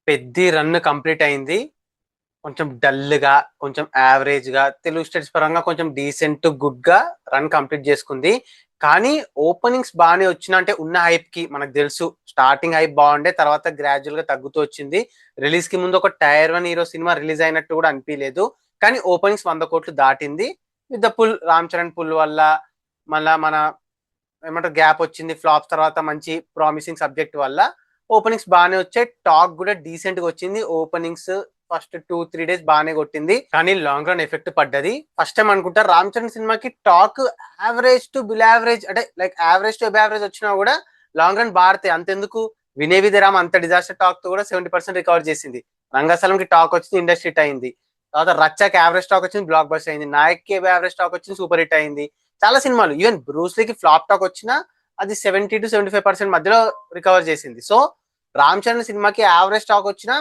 పెద్ద run complete అయింది. కొంచెం డల్ గా, కొంచెం యావరేజ్ గా, తెలుగు స్టేట్స్ పరంగా కొంచెం డీసెంట్ గుడ్ గా రన్ కంప్లీట్ చేసుకుంది. కానీ ఓపెనింగ్స్ బాగానే వచ్చిన, అంటే ఉన్న హైప్ కి మనకు తెలుసు స్టార్టింగ్ హైప్ బాగుండే, తర్వాత గ్రాడ్యువల్ గా తగ్గుతూ వచ్చింది. రిలీజ్ కి ముందు ఒక టైర్ 1 హీరో సినిమా రిలీజ్ అయినట్టు కూడా అనిపించలేదు. కానీ ఓపెనింగ్స్ 100 కోట్లు దాటింది. With the pull, Ram Charan pull వల్ల మళ్ళా మన ఏమంటారు గ్యాప్ వచ్చింది. ఫ్లాప్స్ తర్వాత మంచి ప్రామిసింగ్ సబ్జెక్ట్ వల్ల ఓపెనింగ్స్ బాగానే వచ్చాయి. టాక్ కూడా డీసెంట్ గా వచ్చింది. ఓపెనింగ్స్ ఫస్ట్ 2-3 డేస్ బాగానే కొట్టింది, కానీ లాంగ్ రన్ ఎఫెక్ట్ పడ్డది. ఫస్ట్ టైం అనుకుంటా రామ్ చరణ్ సినిమాకి talk average to bill average, అంటే లైక్ యావరేజ్ టు అబ్ యావరేజ్ వచ్చినా కూడా లాంగ్ రన్ బారితే అంతెందుకు. వినయ్ విధేరామ్ అంత డిజాస్టర్ టాక్ తో కూడా 70% రికవర్ చేసింది. రంగస్థలంకి టాక్ వచ్చింది, ఇండస్ట్రీ హిట్ అయింది. తర్వాత రచ్చకి యావరేజ్ టాక్ వచ్చింది, బ్లాక్ బస్టర్ అయింది. నాయక్ కి యావరేజ్ టాక్ వచ్చింది, సూపర్ హిట్ అయింది. చాలా సినిమాలు, ఈవెన్ బ్రూస్లీకి ఫ్లాప్ టాక్ వచ్చినా అది 70-75% మధ్యలో రికవర్ చేసింది. సో రామ్ చరణ్ సినిమాకి యావరేజ్ టాక్ వచ్చినా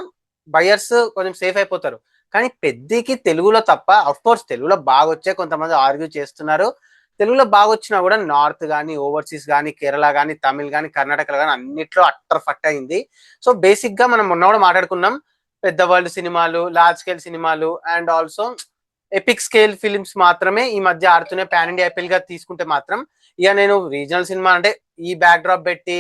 బయర్స్ కొంచెం సేఫ్ అయిపోతారు. కానీ పెద్దకి తెలుగులో తప్ప, అఫ్ కోర్స్ తెలుగులో బాగా వచ్చే కొంతమంది ఆర్గ్యూ చేస్తున్నారు. తెలుగులో బాగా వచ్చినా కూడా నార్త్ కానీ, ఓవర్సీస్ కానీ, కేరళ కానీ, తమిళ్ కానీ, కర్ణాటకలో కానీ అన్నిట్లో అట్టర్ ఫట్ అయింది. సో బేసిక్ గా మనం మొన్న కూడా మాట్లాడుకున్నాం, పెద్ద వరల్డ్ సినిమాలు, లార్జ్ స్కేల్ సినిమాలు and also epic scale films మాత్రమే ఈ మధ్య ఆడుతున్నాయి పాన్ ఇండియా ఐపీఎల్ గా తీసుకుంటే మాత్రం. ఇక నేను రీజనల్ సినిమా అంటే ఈ బ్యాక్ డ్రాప్ పెట్టి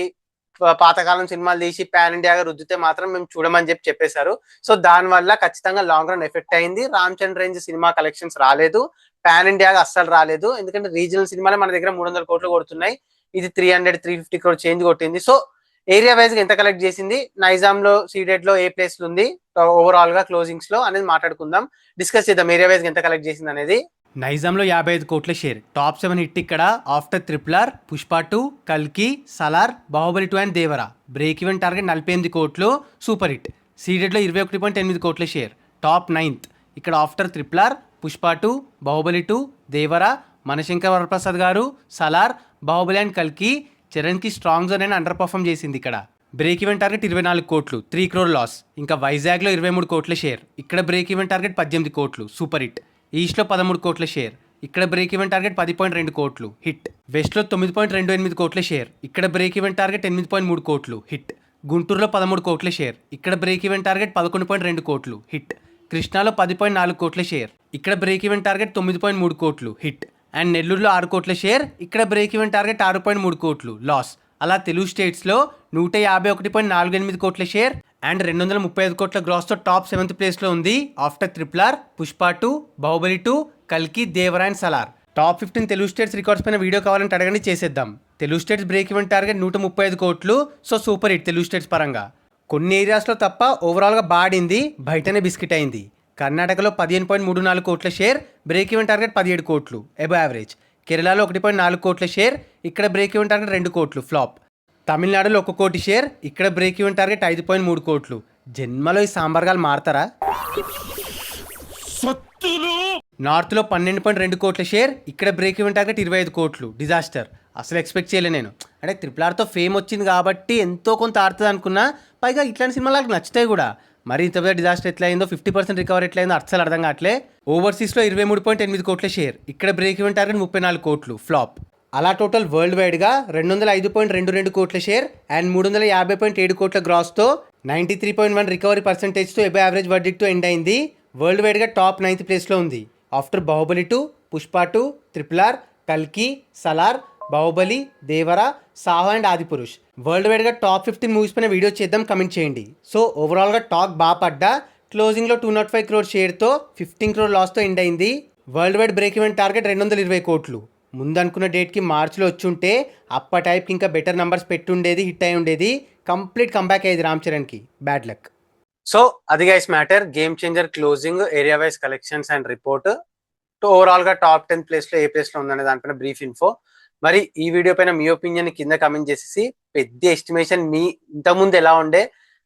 పాతకాలం సినిమాలు తీసి పాన్ ఇండియాగా రుద్దితే మాత్రం మేము చూడమని చెప్పేశారు. సో దాని వల్ల ఖచ్చితంగా లాంగ్ రన్ ఎఫెక్ట్ అయింది. Ram Charan range cinema collections రాలేదు, పాన్ ఇండియాగా అస్సలు రాలేదు. ఎందుకంటే రీజనల్ సినిమాలే మన దగ్గర 300 కోట్లు కొడుతున్నాయి, ఇది 300-350 crore చేంజ్ కొట్టింది. సో ఏరియా వైజ్ గా ఎంత కలెక్ట్ చేసింది, నైజామ్ లో, సీడెడ్ లో ఏ ప్లేస్ లో ఉంది, ఓవరాల్ గా క్లోజింగ్స్ లో అనేది మాట్లాడుకుందాం, డిస్కస్ చేద్దాం ఏరియా వైజ్ గా ఎంత కలెక్ట్ చేసింది అనేది. నైజాంలో 55 కోట్ల షేర్, టాప్ 7 హిట్ ఇక్కడ. ఆఫ్టర్ ట్రిపులర్, పుష్ప 2, కల్కి, Salaar, Baahubali 2 and Devara. Break even target 48 కోట్లు, సూపర్ హిట్. సీడెడ్లో 21.8 కోట్ల షేర్, టాప్ 9th ఇక్కడ. ఆఫ్టర్ ట్రిపులర్, పుష్ప 2, బాహుబలి 2, దేవరా, మనశంకర్ వరప్రసాద్ గారు, సలార్, బాహుబలి అండ్ కల్కి. చరణ్కి స్ట్రాంగ్ జోన్ అని అండర్ పర్ఫామ్ చేసింది ఇక్కడ. బ్రేక్ ఈవెన్ టార్గెట్ 24 కోట్లు, 3 crore లాస్. ఇంకా వైజాగ్లో 23 కోట్ల షేర్, ఇక్కడ బ్రేక్ ఈవెన్ టార్గెట్ 18 కోట్లు, సూపర్ హిట్. ఈస్ట్లో 13 కోట్ల షేర్, ఇక్కడ బ్రేక్ ఈవెన్ టార్గెట్ 10.2 కోట్లు, హిట్. వెస్ట్లో 9.28 కోట్ల షేర్, ఇక్కడ బ్రేక్ ఈవెన్ టార్గెట్ 8.3 కోట్లు, హిట్. గుంటూరులో 13 కోట్ల షేర్, ఇక్కడ బ్రేక్ ఈవెన్ టార్గెట్ 11.2 కోట్లు, హిట్. కృష్ణాలో 10.4 కోట్ల షేర్, ఇక్కడ బ్రేక్ ఈవెన్ టార్గెట్ 9.3 కోట్లు, హిట్. అండ్ నెల్లూరులో 6 కోట్ల షేర్, ఇక్కడ బ్రేక్ ఈవెన్ టార్గెట్ 6.3 కోట్లు, లాస్. అలా తెలుగు స్టేట్స్లో 151.48 కోట్ల షేర్ అండ్ 235 కోట్ల గ్రాస్తో టాప్ 7th ప్లేస్లో ఉంది. ఆఫ్టర్ ట్రిపులర్, పుష్ప 2, బాహుబలి 2, కల్కి, Devara and Salaar. Top 15 Telugu states records పైన వీడియో కావాలంటే అడగండి, చేసేద్దాం. Telugu states break even target 135 కోట్లు, so super hit Telugu states పరంగా. కొన్ని ఏరియాస్లో తప్ప ఓవరాల్గా బాడింది, బయటనే బిస్కెట్ అయింది. కర్ణాటకలో 15.34 కోట్ల షేర్, బ్రేక్ ఈవెన్ టార్గెట్ 17 కోట్లు, ఎబో యావరేజ్. కేరళలో 1.4 కోట్ల షేర్, ఇక్కడ బ్రేక్ ఈవెన్ టార్గెట్ 2 కోట్లు, ఫ్లాప్. తమిళనాడులో 1 కోటి షేర్, ఇక్కడ బ్రేక్ ఈవెన్ టార్గెట్ 5.3 కోట్లు. జన్మలో ఈ సాంబార్గాలు మారతారా? నార్త్లో 12.2 కోట్ల షేర్, ఇక్కడ బ్రేక్ ఈవెన్ టార్గెట్ 25 కోట్లు, డిజాస్టర్. అసలు ఎక్స్పెక్ట్ చేయలే నేను. అంటే ట్రిపుల్ ఫేమ్ వచ్చింది కాబట్టి ఎంతో కొంత ఆడుతుంది అనుకున్నా, పైగా ఇట్లాంటి సినిమాలు నాకు నచ్చుతాయి కూడా. మరి ఇంత పెద్ద డిజాస్టర్ ఎట్లా అయిందో, 50% రికవర్ ఎట్లా అయిందో అసలు అర్థం కావట్లే. ఓవర్సీస్లో 23.8 కోట్ల షేర్, ఇక్కడ బ్రేక్ ఈవెన్ టార్గెట్ 34 కోట్లు, ఫ్లాప్. అలా టోటల్ వరల్డ్ వైడ్గా 205.22 కోట్ల షేర్ అండ్ 350.7 కోట్ల గ్రాస్తో 93.1 రికవరీ పర్సెంటేజ్తో ఎబో యావరేజ్ వర్డిక్తో ఎండ్ అయింది. వరల్డ్ వైడ్గా టాప్ 9th ప్లేస్లో ఉంది. ఆఫ్టర్ బాహుబలి 2, పుష్ప 2, ట్రిపులర్, కల్కి, సలార్, బాహుబలి, దేవరా, సాహో అండ్ ఆదిపురుష్. వరల్డ్ వైడ్గా టాప్ 15 మూవీస్ పైన వీడియో చేద్దాం, కమెంట్ చేయండి. సో ఓవరాల్గా టాక్ బాగా పడ్డా. క్లోజింగ్లో 205 crore షేర్తో 15 crore లాస్తో ఎండ్ అయింది. World wide break even target 220 కోట్లు. ముందు అనుకున్న డేట్కి మార్చిలో వచ్చి ఉంటే అప్ప టైప్కి ఇంకా బెటర్ నంబర్స్ పెట్టుండేది, హిట్ అయి ఉండేది. కంప్లీట్ కంబ్యాక్ అయ్యేది రామ్ చరణ్కి. Bad luck. సో అది guys matter. Game changer closing, area wise collections and report, overall గా టాప్ 10 ప్లేస్ లో ఏ ప్లేస్ లో ఉందనే దానిపైన బ్రీఫ్ ఇన్ఫో. మరి ఈ వీడియో పైన మీ ఒపీనియన్ కింద కమెంట్ చేసేసి, పెద్ద ఎస్టిమేషన్ మీ ఇంతకుముందు ఎలా ఉండే,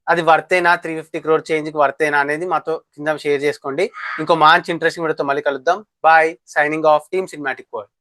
అది వర్తేనా, 350 crore చేంజ్ కి వర్తేనా అనేది మాతో కింద షేర్ చేసుకోండి. ఇంకో మంచి ఇంట్రెస్టింగ్ వీడియోతో మళ్ళీ కలుద్దాం. Bye, signing off, team cinematic world.